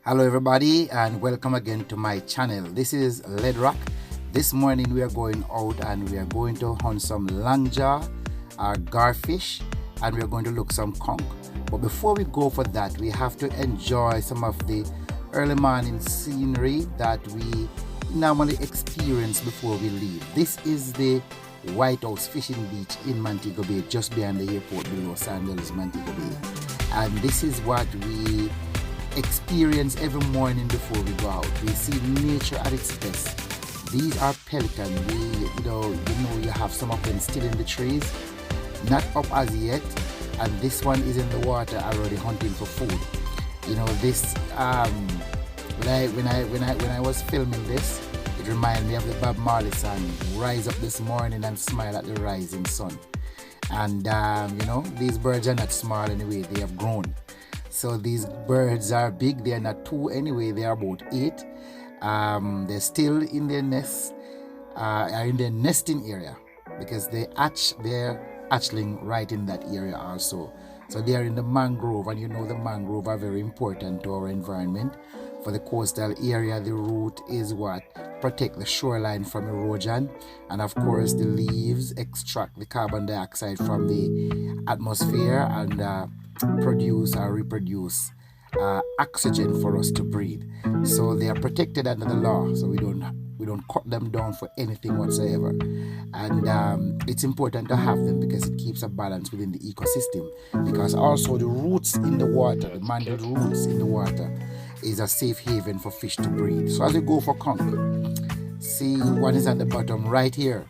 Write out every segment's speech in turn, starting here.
Hello everybody and welcome again to my channel. This is Lead Rock. This morning we are going out and we are going to hunt some langjaw or garfish, and we are going to look some conch. But before we go for that, we have to enjoy some of the early morning scenery that we normally experience before we leave. This is the White House Fishing Beach in Montego Bay, just behind the airport below Sandals, Montego Bay. And this is what we experience every morning before we go out. We see nature at its best. These are pelican. You have some of them still in the trees, not up as yet, and this one is in the water already hunting for food. This when I was filming this, it reminded me of the Bob Marley song, "Rise Up This Morning and Smile at the Rising Sun." And these birds are not small anyway, they have grown. So these birds are big. They are not 2 anyway, they are about 8. They're still in their nests, are in their nesting area, because they're hatchling right in that area also. So they are in the mangrove, and the mangrove are very important to our environment. For the coastal area, the root is what protect the shoreline from erosion, and of course the leaves extract the carbon dioxide from the atmosphere and produce or reproduce oxygen for us to breathe. So they are protected under the law, so we don't cut them down for anything whatsoever. And it's important to have them because it keeps a balance within the ecosystem, because also the roots in the water, the mangled roots in the water, is a safe haven for fish to breathe. So as we go for conch, see one is at the bottom right here.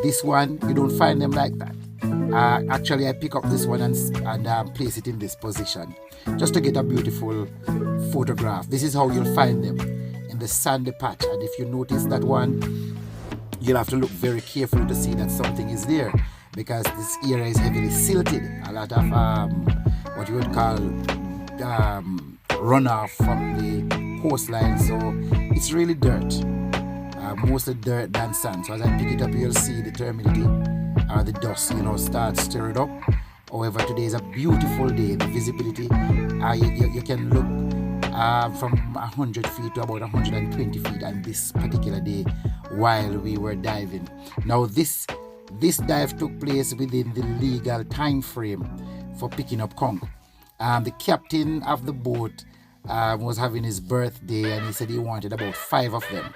This one, you don't find them like that. Actually, I pick up this one and place it in this position just to get a beautiful photograph. This is how you'll find them, in the sandy patch. And if you notice that one, you'll have to look very carefully to see that something is there, because this area is heavily silted. A lot of what you would call runoff from the coastline, so it's really dirt, mostly dirt than sand. So as I pick it up, you'll see the turbidity or the dust starts stirring up. However, today is a beautiful day. The visibility, you can look from 100 feet to about 120 feet on this particular day while we were diving. Now this dive took place within the legal time frame for picking up conch. The captain of the boat was having his birthday, and he said he wanted about 5 of them.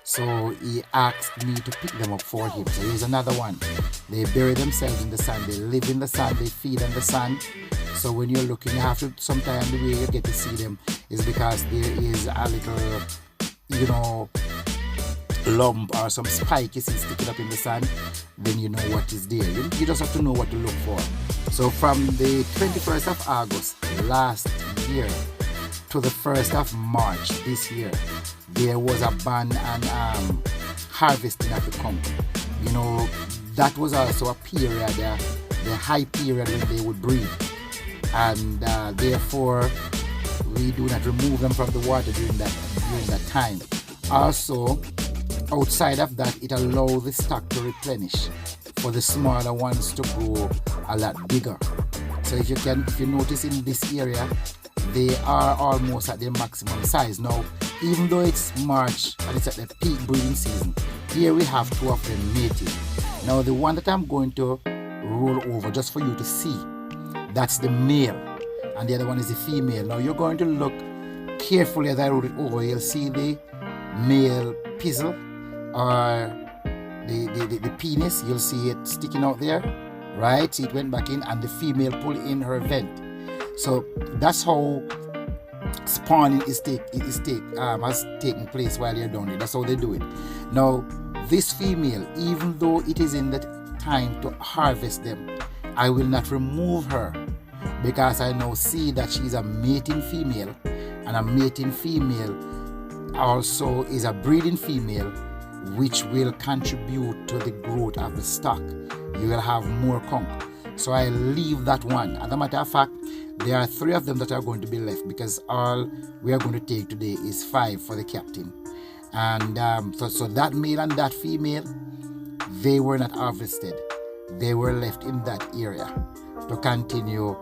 So he asked me to pick them up for him. So here's another one. They bury themselves in the sand. They live in the sand. They feed on the sand. So when you're looking, you have to, sometimes the way you get to see them is because there is a little, lump or some spike you see sticking up in the sand. Then you know what is there. You just have to know what to look for. So from the 21st of August last year to the 1st of March this year, there was a ban on harvesting of the conch. That was also a period, the high period when they would breed, and therefore we do not remove them from the water during that time. Also, outside of that, it allows the stock to replenish for the smaller ones to grow a lot bigger. So if you notice in this area, they are almost at their maximum size. Now, even though it's March and it's at the peak breeding season, here we have 2 of them mating. Now the one that I'm going to roll over just for you to see, that's the male, and the other one is the female. Now you're going to look carefully as I roll it over. You'll see the male pizzle, or the penis. You'll see it sticking out there, right? See, it went back in, and the female pull in her vent. So that's how spawning has taken place while you're down there. That's how they do it. Now, this female, even though it is in the time to harvest them, I will not remove her, because I now see that she's a mating female, and a mating female also is a breeding female, which will contribute to the growth of the stock. You will have more conch. So I leave that one. As a matter of fact, there are 3 of them that are going to be left, because all we are going to take today is 5 for the captain. And so that male and that female, they were not harvested. They were left in that area to continue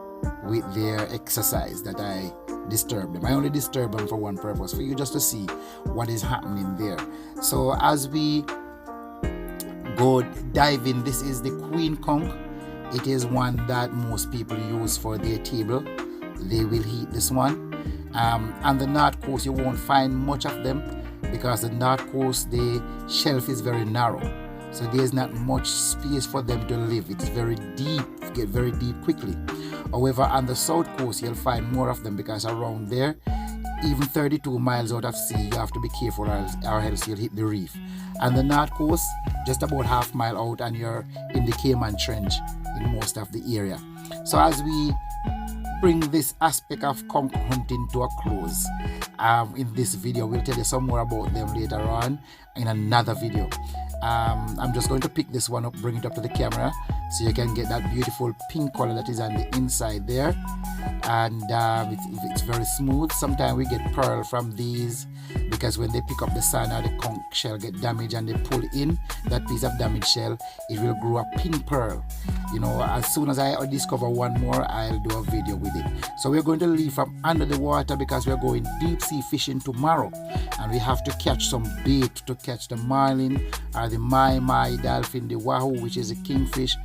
with their exercise that I disturb them. I only disturb them for one purpose, for you just to see what is happening there. So as we go dive in, this is the queen conch. It is one that most people use for their table. They will eat this one. On the north coast you won't find much of them, because the north coast, the shelf is very narrow, so there's not much space for them to live. It's very deep, get very deep quickly. However, on the south coast you'll find more of them, because around there, even 32 miles out of sea, you have to be careful or else you'll hit the reef. And the north coast, just about half mile out, and you're in the Cayman Trench in most of the area. So as we bring this aspect of conch hunting to a close, in this video, we'll tell you some more about them later on in another video. I'm just going to pick this one up, bring it up to the camera, so you can get that beautiful pink color that is on the inside there. And it's very smooth. Sometimes we get pearl from these, because when they pick up the sand or the conch shell get damaged and they pull in that piece of damaged shell, it will grow a pink pearl. You know, as soon as I discover one more, I'll do a video with it. So we're going to leave from under the water, because we're going deep sea fishing tomorrow, and we have to catch some bait to catch the marlin or the mai dolphin, the wahoo, which is a kingfish,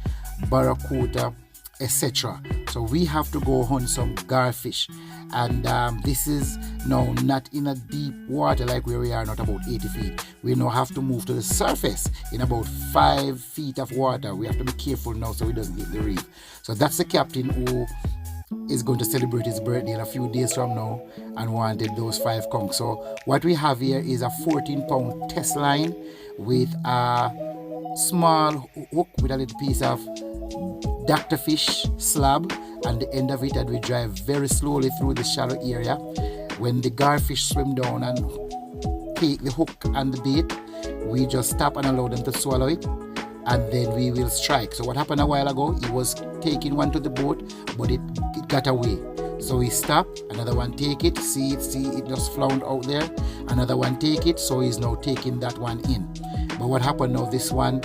barracuda, etc. So we have to go hunt some garfish, and this is now not in a deep water like where we are, not about 80 feet. We now have to move to the surface in about 5 feet of water. We have to be careful now so we doesn't hit the reef. So that's the captain who is going to celebrate his birthday in a few days from now and wanted those 5 conchs. So what we have here is a 14-pound test line with a small hook with a little piece of Dr. Fish slab and the end of it, and we drive very slowly through the shallow area. When the garfish swim down and take the hook and the bait, we just stop and allow them to swallow it, and then we will strike. So what happened a while ago, he was taking one to the boat, but it got away. So we stop, another one take it, see it just floundered out there, another one take it, so he's now taking that one in. But what happened now, this one,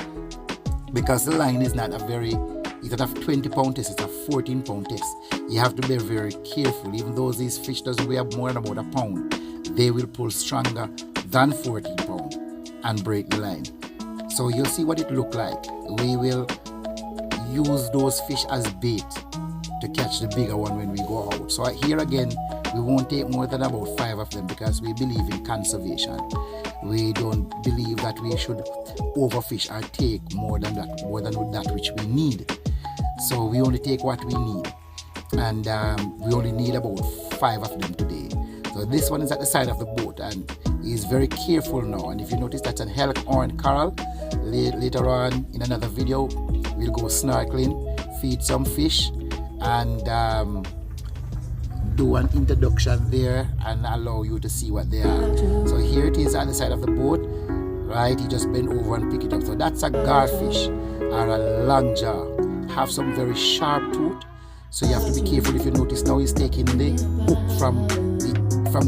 because the line is not a very, it's not a 20-pound test, it's a 14-pound test. You have to be very careful. Even though these fish doesn't weigh more than about a pound, they will pull stronger than 14 pounds and break the line. So you'll see what it look like. We will use those fish as bait to catch the bigger one when we go out. So here again, we won't take more than about 5 of them, because we believe in conservation. We don't believe that we should overfish or take more than that which we need. So we only take what we need, and we only need about 5 of them today. So this one is at the side of the boat, and he's very careful now. And if you notice, that's an elk horn coral. Later on in another video, we'll go snorkeling, feed some fish, and do an introduction there and allow you to see what they are. So here it is on the side of the boat, right? You just bend over and pick it up. So that's a garfish or a longjaw. Have some very sharp tooth, so you have to be careful. If you notice now, he's taking the hook from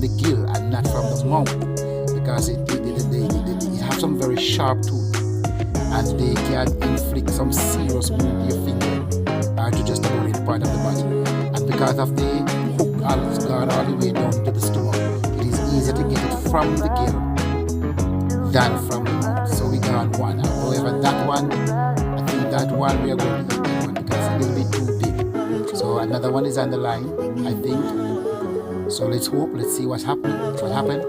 the gill and not from the mouth, because it have some very sharp tooth, and they can inflict some serious wound to your finger or to just the lower part of the body. And because of the hook has gone all the way down to the stomach, it is easier to get it from the gill than from the mouth. So we got one. However, that one, I think that one we are going to eat that one, because it's a little bit too big. So another one is on the line, I think. So let's hope, let's see what's happening. What happened?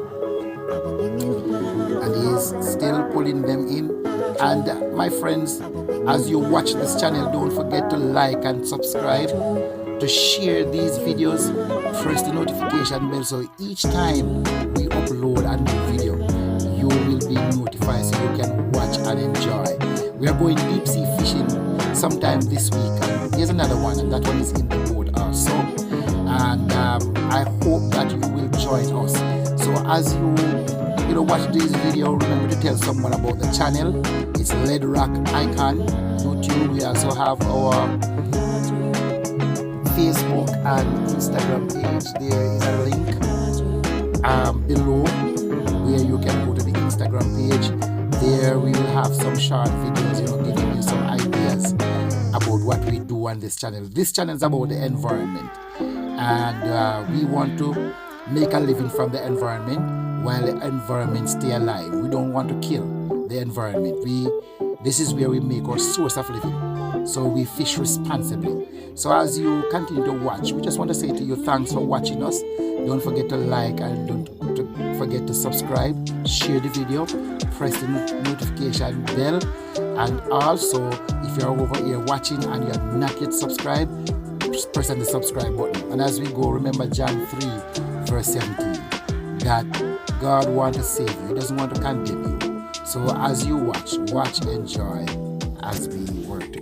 And he is still pulling them in. And my friends, as you watch this channel, don't forget to like and subscribe, to share these videos, press the notification bell, so each time we upload a new video, you will be notified so you can watch and enjoy. We are going deep sea fishing sometime this week, and here's another one, and that one is in the boat also. And I hope that you will join us. So as you watch this video, remember to tell someone about the channel. It's Lead Rock Icon YouTube. We also have our Facebook and Instagram page. There is a link below where you can go to the Instagram page. There we will have some short videos, giving you some ideas about what we do on this channel. This channel is about the environment. and we want to make a living from the environment while the environment stay alive. We don't want to kill the environment. This is where we make our source of living. So we fish responsibly. So as you continue to watch, we just want to say to you, thanks for watching us. Don't forget to like and don't forget to subscribe, share the video, press the notification bell, and also if you're over here watching and you have not yet subscribed, press on the subscribe button. And as we go, remember John 3 verse 17, that God wants to save you. He doesn't want to condemn you. So as you watch, enjoy as we work together.